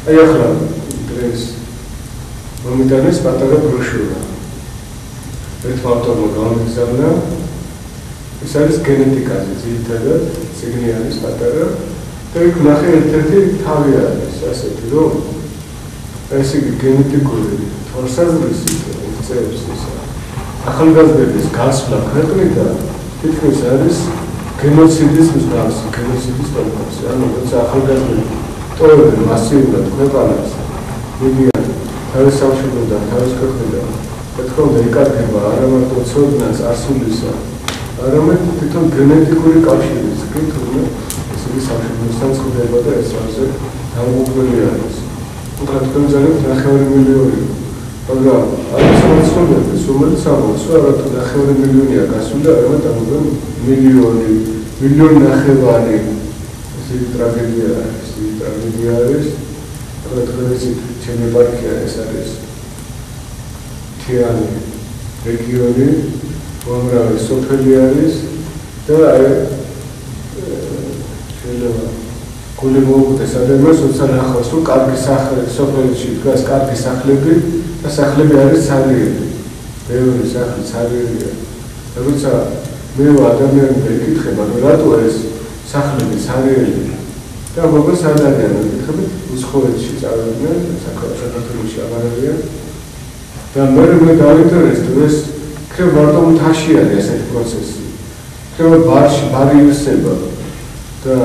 აი ახლა დღეს მომიტანეს პატარა ბროშურა. ერთმა ავტორმა გამიგზავნა ეს არის გენეტიკაზე ძირითადად წიგნი არის პატარა და იქ ნახე ერთ-ერთი თავი არის ასეთი რომ ეს იგი გენეტიკური თვალსაზრისი წევს ისა ახალგაზრდების გასვლა ქვეყნიდან თითქმის არის გენოციდის მსგავსი გენოციდის პროცესი ანუ როცა ახალგაზრდები ტოვებენ მასიურად ქვეყანას მიდიან თავის სამშობლოდან თავის ქვეყნიდან და თქო ეკარგება არა მარტო ცოდნას ასულისა არამედ თვითონ გენეტიკური კავშირის კი თურმე ესეთი სამშობლოსთან წყდება და ეს არის დამოუკიდებელი არის უკან თქვენ ძალიან 9 მილიონი მაგრამ არის მოწოდების რომელიც ამბობს რომ არა 9 მილიონია გასული არამედ ამბობენ მილიონი 9 ესეთი ტრაგედია არის რა თქმა უნდა ჩემი ეპარქია ეს არის თიანი რეგიონი უამრავი სოფელი არის და შეიძლება გული მოუგდეს ადამიანს როცა ნახავს რომ კარგი სახლი სოფელში დგას კარგი სახლები და სახლები არის ცარიელი ბევრი სახლი ცარიელია და როცა მე ადამიანები ეკითხება რომ რატო ეს სახლები ცარიელი და მოგოს ადამიანები ეკითხებით უსხოეთში წავიდნენ საქართველოში აღარებიან და მე დავინტერესდი ეს ქრე მარტო მთაში არის ესეთი პროცესი ქრე ბარი ივსება და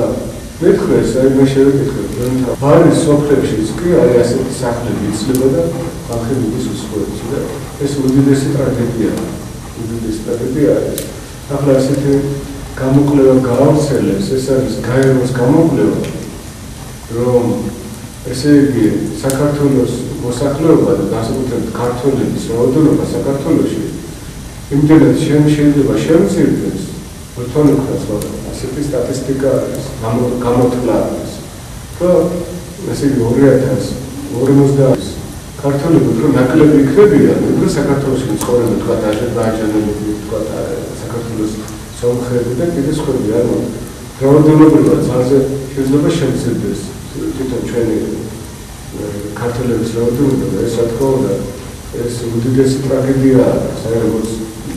მეთქეს აი მე შევეკითხე რომ ბარის სოფლებშიც კი არის ასეთი სახლები იცლება და ხალხი მიდის უსხოეთში და ეს უდიდესი ტრაგედია არის ახლა ესეთი გამოკვლევა გაავრცელებს ეს არის გაეროს გამოკვლევა რომ ესე იგი საქართველოს მოსახლეობა და განსაკუთრებით ქართველების რაოდენობა საქართველოში იმდენად შეიძლება შემცირდეს თვითონაც ასეთი სტატისტიკა არის გამოთვლა არის და ესე იგი 2050 ქართველები უფრო ნაკლები იქნებიან ვიდრე საქართველოში მცხოვრები თქვა აზერბაიჯანელები თქვა საქართველოს სომხები და კიდე სხვები ანუ რაოდენობრივად ძალზე შეიძლება შემცირდეს თვითონ ჩვენი ქართველების რაოდენობა და ეს რა თქმა უნდა ეს უდიდესი ტრაგედია საერთოდ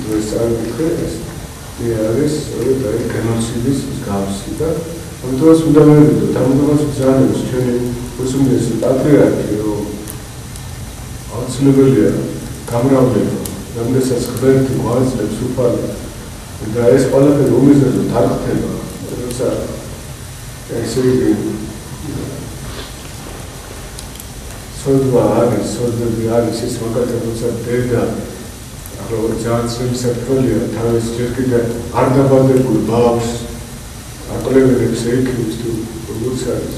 დღეს წავიკითხე ეს არის გენოციდის მსგავსი და ამიტომაც უნდა მივიდოთ ამიტომაც ძალიან ჩვენი უსումნესი პატრიარქი რომ აუცილებელია გამრავლება რამდენსაც ღმერთი გვაძლევს უფალი და ეს ყველაფერი უმიზეზოდ არ ხდება როცა ესე იგი სოდები არის ის მაგალითად როცა დედა ახლა ძალიან ძველი საფრთხეა თავის ჯერ კიდე არ დაბადებულ ბავშვს აკლებებს ექიმს თუ როგორც არის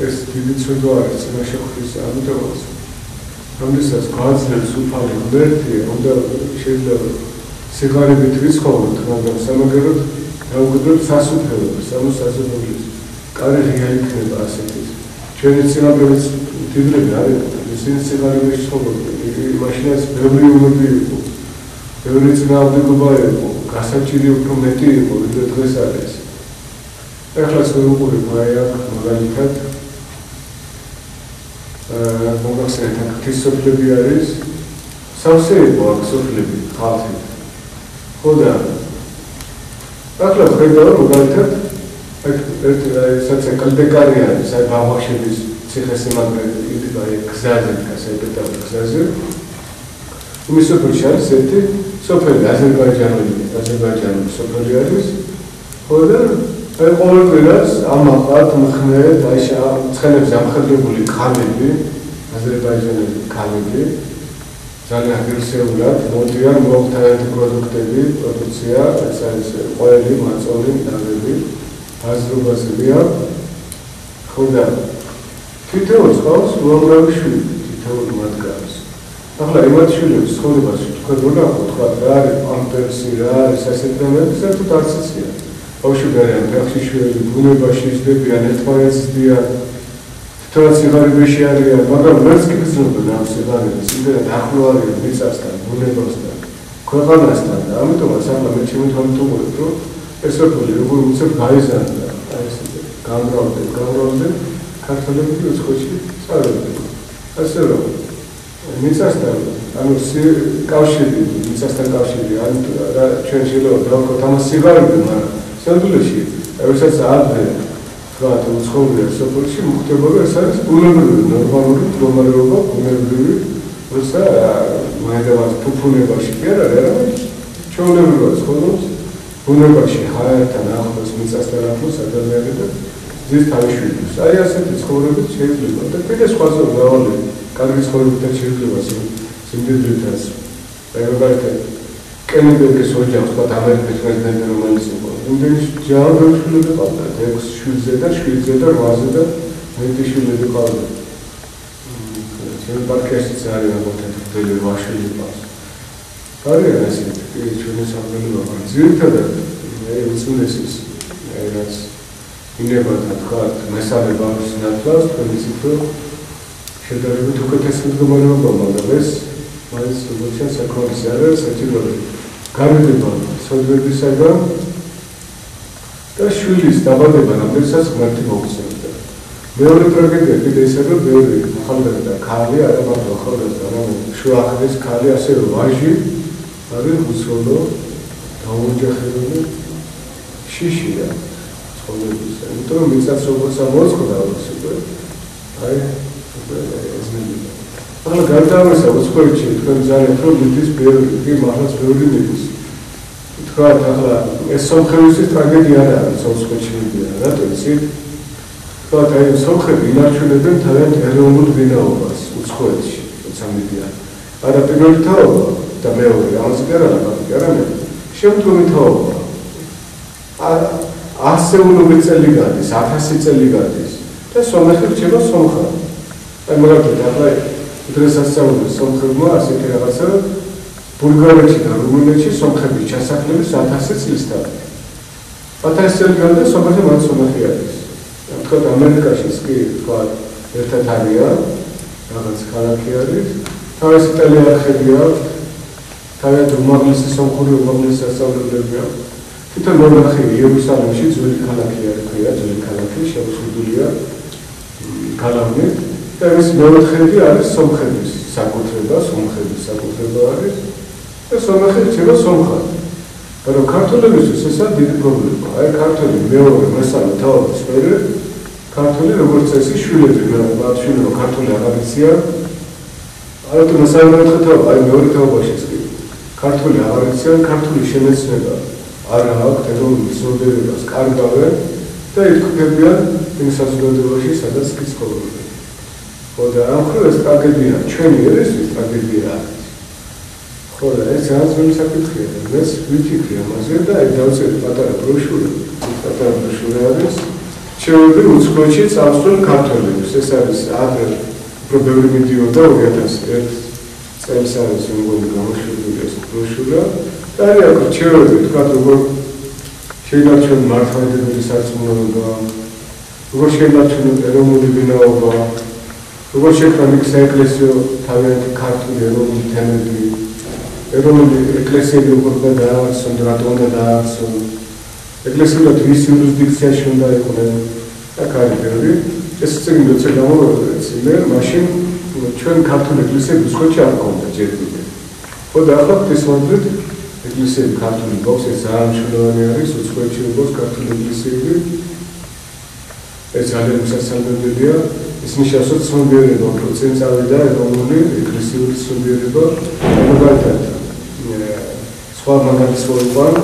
ეს დიდი ცოდვა არის წინაშე ხვრის ამიტომაც რამდენსაც გვაძლევს უფალი ღმერთი უნდა შეიძლება სიღარიბით ვიცხოვროთ მაგრამ სამაგეროდ დაუგდოთ სასუფეველს ამას საზოგადოების კარი ღია იქნება ასეთი ჩვენი წინაპრების დიდრები არის ისინი სიღარიბეში ცხოვრობდნენ მაშინაც ბევრი უმები იყო ბევრი წინააღმდეგობა იყო გასაჭირი უფრო მეტი იყო ვიდრე დღეს არის ეხლა ვუყურებ აი აქ მაგალითად მოგახსენეთ აქ სოფლები არის სავსე იყო აქ სოფლები ხალხი ხო და ახლა ხედავ მაგალითად აქ ერთი რასაც კალდეკარი არის აი ბაღაშების ციხესიმაგრე იდება აი გზაზე დგას აი პეტალის გზაზე უმის სოფელში არის ერთი სოფელი აზერბაიჯანული სოფელი არის ხო და აი ყოველ კვირას ამაყად მხნედ აი ცხენებზე ამხედრებული ქალები აზერბაიჯანელი ქალები ძალიან აგრესიულად მოდიან მოხდარეთი პროდუქტები პროდუქცია ეს არის ყველი მაწოლი ნავები აზრობაზებია ხო და თითოეულს ყავს უამრავი შვილი თითოეულ მათგანს ახლა იმათ შვილებს ცხოვრებაში თქვენ რო ნახოთ რა არის პამპერსი რა არის ასეთი რამები საერთოდ არც იციან ბავშვები არიან ფეხში შველი ბუნებაში იზრდებიან ერთმანეთს ზრდიან თვითონ სიღარიბეში არიან მაგრამ ვერც კი გრძნობენ ამ სიღარიბეს იმდენად ახლო არიან მიწასთან ბუნებასთან ქვეყანასთან და ამიტომაც ახლა მე ჩემი თვალით ვუყურებ რომ ეს სოფელი როგორ უცებ გაიზარდა აი ეს გამრავლდნენ ქართველები უცხოეთში ასე რომ მიწასთან ანუ კავშირი მიწასთან კავშირი ან რა ჩვენ შეიძლება დავქოთ ამას სიღარიბე მაგრამ სანდულეში როდესაც ადრე თქვა უცხოური სოფელში მოხდება რომ ეს არის ბუნებრივი ნორმალური მდგომარეობა ბუნებრივი როცა მაინდამაც ფუფუნებაში კი არა არამედ ჩვეულებრივად ცხოვრობს ბუნებაში ჰაერთან ახლოს მიწასთან ახლოს ადამიანი და ზის თავისუფლებს. აი ასეთი ცხოვრებით შეიძლება და კიდე სხვაზე მრავალი კარგი ცხოვრებიდან შეიძლება სიმდიდრითაც. აი მაგალითად კენებერგის ოჯახს თქვა ამერიკის პრეზიდენტი რომელიც იყო. იმდენი ჯავროშვილები ყავდა 6 შვილზე და 7-ზე და 8-ზე და 10 შვილები ყავდა. ჩვენ პარკეშიც არის მოთეთრელი 8 შვილი ყავს. არიან ასეთი ჩვენი სამხედრო მაგრამ ძირითადად უცნესის რაც ინებათა თქვა მესამე ბავშვის ნათლავს თქვენ იცით რომ შედარებით უკეთესი მდგომარეობა მაგრამ ეს მაინც როცა საკმარისი არის საჭიროა გამედება სოციალისაგან და შვილის დაბადება რამდენსაც ღმერთი მოგცემდა მეორე ტრაგედია კიდე ისე რომ ბევრი ახალგაზრდა ქალი არა მარტო ახალგაზრდა არამედ შუახნის ქალი ასე რომ ვაჟი არის უცოლო დაუჯახებული შიშია ცხოვრებისა. იმიტომ რომ მიწას როგორც ამოწყდა უცოლო აი ეს მინდა. ახლა გარდა ამისა უცხოეთში თქვენ ძალიან რომ მიდის ბევრი მართლაც ბევრი მიდის. თქვა ახლა ეს სომხების ტრაგედია არ არის უცხოეთში მიდიან რატო იცით? თქვა აი სომხები ინარჩუნებენ თავიანთ ეროვნულ ვინაობას უცხოეთში როცა მიდიან. არა პირველი თაობა და მეორე ამაზე კი არა ლაპარაკი არამედ შემდგომი თაობა ასეულობი წელი გადის 1000 წელი გადის და სომხი რჩება სომხა აი მაგალითად ახლა დღესაც საუბრობთ სომხებმა ასეთი რაღაცა ბულგარეთში და რუმინეთში სომხების ჩასახლების 1000 წლის თავი 1000 წელი გადის სომხი მათ სომხი არის თქვა ამერიკაშიც კი თქვა ერთად არიან რაღაც ქალაქი არის თავის ტელეარხები აქვს თავად უმაღლესი სომხური უმაღლესი სასწავლებლებია თვითონ მონახი იერუსალიმში ძველი ქალაქი არის ქვია ძველი ქალაქი შემოსულია გალავნით და ეს მეოთხედი არის სომხების საკუთრება სომხების საკუთრება არის და სომხი რჩება სომხა მაგრამ ქართველებისთვის ეს არის დიდი პრობლემა აი ქართველი მეორე მესამე თაობის მერე ქართველი როგორც წესი შვილები მათ შვილებო ქართული არ აღიციან არათუ მესამე თაობა აი მეორე თაობაშიც კი ქართული არ აღიციან ქართული შემეცნება არ აქვს ეროვნულ სოლიდარობას კარგავენ და იტყუებიან იმ საზოგადოებაში სადაც კი ცხოვრობენ. ხო და ამ ხრივ ეს ტრაგედია ჩვენი ერისთვის ტრაგედია არის. ხო და ეს ძალიან ძველი საკითხია და მეც ვიფიქრე ამაზე და აი დავწერე პატარა ბროშური არის ჩვენი უცხოეთში წავსულ ქართველებს ეს არის ადრე უფრო ბევრი მიდიოდა 2001 წელს არის მეგონი გამოშვებული ეს ბროშურა და არის აქ რჩევები თქვა როგორ შეინარჩუნოს მართლმადიდებელი სარწმუნოება როგორ შეინარჩუნოს ეროვნული ვინაობა როგორ შექმნეს საეკლესიო თავიანთი ქართული ეროვნული თემები ეროვნული ეკლესიები როგორ დააარსონ რატომ უნდა დააარსონ ეკლესიურად ვის იურისდიქციაში უნდა იყვნენ აქ არის ბევრი ეს წიგნი როცა გამოვიდა მაშინ ჩვენ ქართული ეკლესიები უცხოეთში არ გქონდა ჯერჯერობით. ხო და ახლა ღვთისმადლით ეკლესიები ქართული გვაქვს ეს ძალიან მნიშვნელოვანი არის უცხოეთში როგორც ქართული ეკლესიები ეს ძალიან მოსასალმებელია ის ნიშნავს რომ ცნობიერება უფრო წინ წავიდა ეროვნული ეკლესიური ცნობიერება მაგალითად სხვა მაგალითს ვიყავ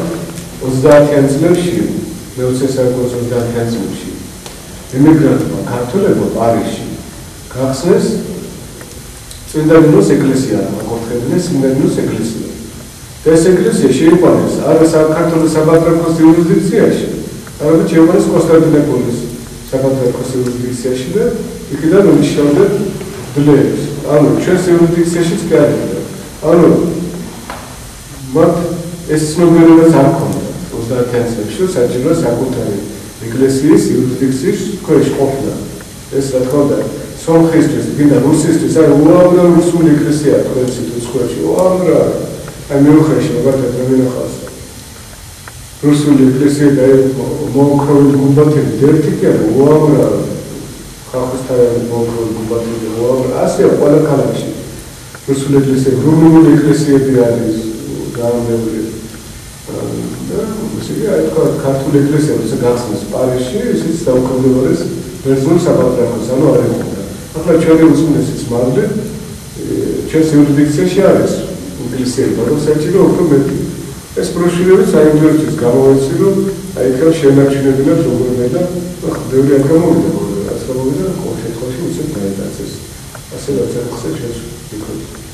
30-იან წლებში მე-20 საუკუნის 30-იან წლებში ემიგრანტმა ქართველებმა პარიზში გახსნეს წმინდა ნინოს ეკლესია აკურთხებინეს წმინდა ნინოს ეკლესია და ეს ეკლესია შეიყვანეს არა საქართველოს საპატრიარქოს იურისდიქციაში არამედ შეიყვანეს კონსტანტინოპოლის საპატრიარქოს იურისდიქციაში და იქიდან უმუშავდნენ დლებს ანუ ჩვენს იურისდიქციაშიც კი არიან ანუ მათ ეს ცნობიერებაც არ ჰქონდა 30-იან წლებში საჭიროა საკუთარი ეკლესიის იურისდიქციის ქვეშ ყოფნა ეს რა თქმა უნდა სომხისთვის გინდა რუსისთვის აი უამრავი რუსული ეკლესია თქვენს უცხოეთში უამრავი აი მეუხრეში მაგალითად მე მინახავს რუსული ეკლესია და მოოქროვილი გუმბათები ერთი კი არა უამრავი ხალხისთავიანი ბოლქოვი გუბათები ასია ყველა ქალაქში რუსული ეკლესიები, რუმინული ეკლესიები არის განმეორებული და ისე აი თქვა ქართული ეკლესია როცა გახსნეს პარიზში ისიც დაუქვემდებარეს ბერძნულ საპატრიარქოს ანუ არემონტა. ახლა ჩვენი უძმესი მადლი ჩვენს იურისდიქციაში არის ეკლესიები, მაგრამ საჭირო უფრო მეტი. ეს პროშურები საინტერესოა გამოვეცი რომ აი ხელ შენარჩუნებინათ როგორია და ბევრი არ გამოვიდა რა გამოვიდა ყოველ შემთხვევაში უცებ დაიტაცეს. ასე რაც ახსენე ჩვენს იქოთ.